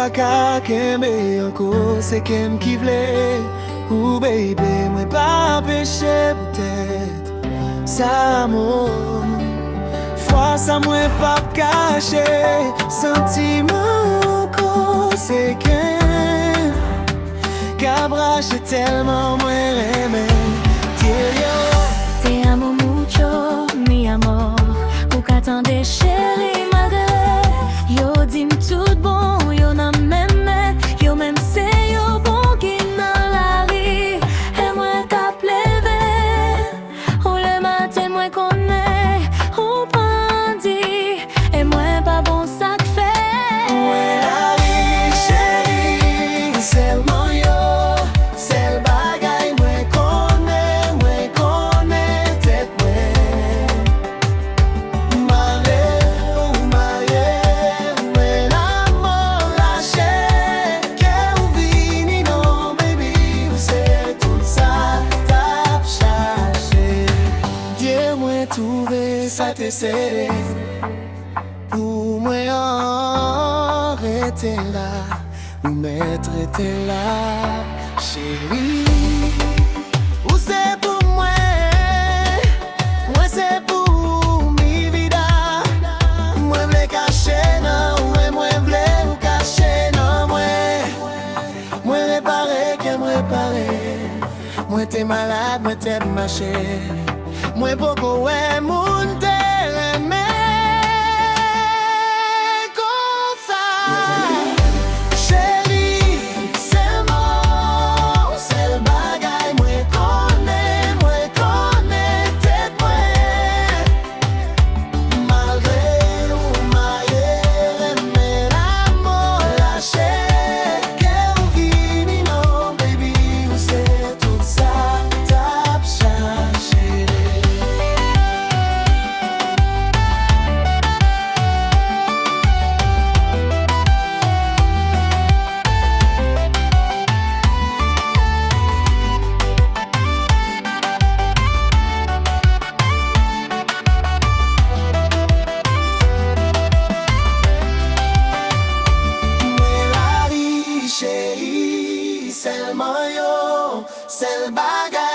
pa ka kembe anko se kem ki vle. Ou baby, mwen pa peche peut-être sa moun. Fwa sa mwen pa kache, sentiment ko se kem ka brache telman mwen reme. Te amo mucho, mi amor. Ou katande chéri malgré. Yo dim tout bon, yo nan meme. Yo même se yo bon ki nan la ri. E mwen kap leve. Ou le matin mwen konen. Ou pandi. E mwen pa bon sak fe. Mwen la ri chéri, selman yo. Sel bagay mwen konen tet mwen. Mare ou maye, mwen amon lache. Ke ou vini non baby, ou se tout sa tap chache. Diye mwen touve sa te sere. Ou mwen an rete la, ou mwen trete la, chéri. Ou se pou mwen, mwen se pou mi vida. Mwen vle kache nan mwen vle ou kache nan mwen. Mwen repare ke mwen repare. Mwen te malade, mwen te mache. Mwen poko we moun te reme. Selman yo, sel bagay